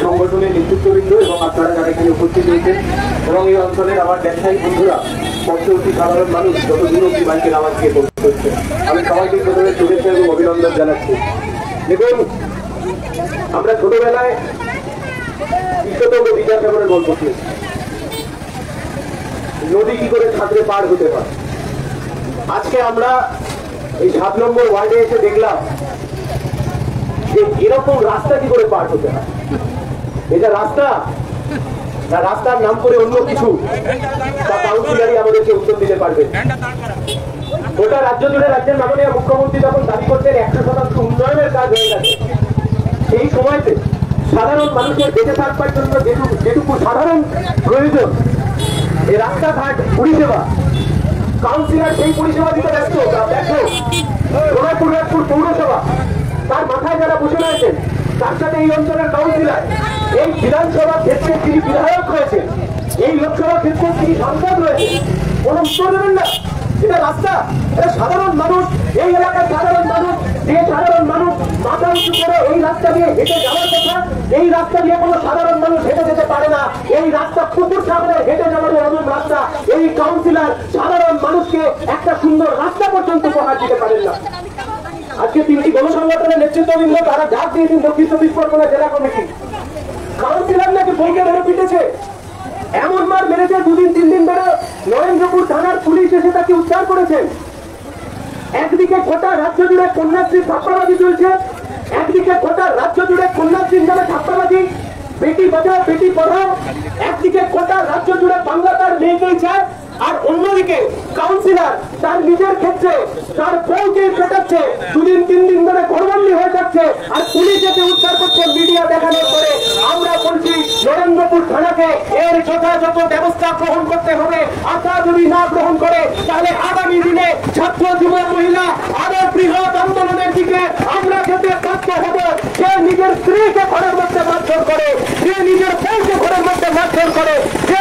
সংগঠনের নেতৃত্ববৃন্দ এবং আপনারা যারা এখানে উপস্থিত হয়েছেন এবং এই অঞ্চলের আমার ব্যবসায়ী বন্ধুরা, পক্ষবর্তী সাধারণ মানুষ যত দূর অব্দি বাইকের আওয়াজ দিয়ে পৌঁছে হচ্ছে, আমি সবাইকে প্রথমে শুভেচ্ছা এবং অভিনন্দন জানাচ্ছি। দেখুন, আমরা ছোটবেলায় কৃষ্ণচন্দ্র বিদ্যাসাগরের গল্প শুনেছি, নদী কি করে সাঁতরে পার হতে পারে। আজকে আমরা এই 7 নম্বর ওয়ার্ডে এসে দেখলাম যে এরকম রাস্তা কি করে পার হতে হয়। এটা রাস্তা না রাস্তার নাম করে অন্য কিছু, তা কাউন্সিলারই আমাদেরকে উত্তর দিতে পারবে। গোটা রাজ্য জুড়ে রাজ্যের মাননীয় মুখ্যমন্ত্রী যখন দাবি করতেন 100% উন্নয়নের কাজ হয়ে গেছে, সেই সময়তে সাধারণ মানুষের বেঁচে থাকবার জন্য যেটুকু সাধারণ প্রয়োজন, এই রাস্তাঘাট পরিষেবা, কাউন্সিলর সেই পরিষেবা দিতে ব্যস্ত। সোনারপুর পৌরসভা, তার মাথায় যারা বসে রয়েছেন, তার সাথে এই অঞ্চলের কাউন্সিলর, এই বিধানসভা ক্ষেত্রে তিনি বিধায়ক হয়েছেন, এই লোকসভা ক্ষেত্রে তিনি সাংসদ রয়েছেন, কোন উত্তর দেবেন না। এটা রাস্তা, এটা সাধারণ মানুষ, এই এলাকার সাধারণ মানুষ, যে সাধারণ মানুষ মাথা উঁচু করে এই রাস্তা দিয়ে হেঁটে যাওয়ার কথা, এই রাস্তা দিয়ে কোনো সাধারণ মানুষ হেঁটে যেতে পারে না। এই রাস্তা পুকুর সামনে হেঁটে যাওয়ার এমন রাস্তা, এই কাউন্সিলর সাধারণ মানুষকে একটা সুন্দর রাস্তা পর্যন্ত উপহার দিতে পারেন না। আজকে 3টি গণসংগঠনের নেতৃত্ববৃন্দ তারা ডাক দিয়েছেন দক্ষিণ 24 পরগনা জেলা কমিটি। কাউন্সিলর নাকি বউকে ধরে পিটেছে, এমন মার মেরেছে 2 দিন 3 দিন ধরে নরেন্দ্রপুর থানার পুলিশ এসে তাকে উদ্ধার করেছেন। একদিকে গোটা রাজ্য জুড়ে কন্যাশ্রীর ছাপ্পাবাজি চলছে, একদিকে গোটা রাজ্য জুড়ে কন্যাশ্রীর নামে ছাপ্পাবাজি, বেটি বাঁচাও বেটি পড়াও, একদিকে গোটা রাজ্য জুড়ে বাংলা তার মেয়েকেই চায়, আর অন্যদিকে কাউন্সিলর তার নিজের ক্ষেত্রে তার বউকে পেটাচ্ছে, 2 দিন 3 দিন ধরে ঘরবন্দি হয়ে যাচ্ছে, আর পুলিশ এসে উদ্ধার করছে মিডিয়া দেখানোর পরে। আমরা বলছি নরেন্দ্রপুর থানাকে এর যথাযথ ব্যবস্থা গ্রহণ করতে হবে। আশা যদি না গ্রহণ করে, তাহলে আগামী দিনে ছাত্র যুব মহিলা আরো বৃহৎ আন্দোলনের দিকে আমরা যেতে বাধ্য হব। সে নিজের স্ত্রীকে ঘরের মধ্যে মারধর করে, সে নিজের বউকে ঘরের মধ্যে মারধর করে, সে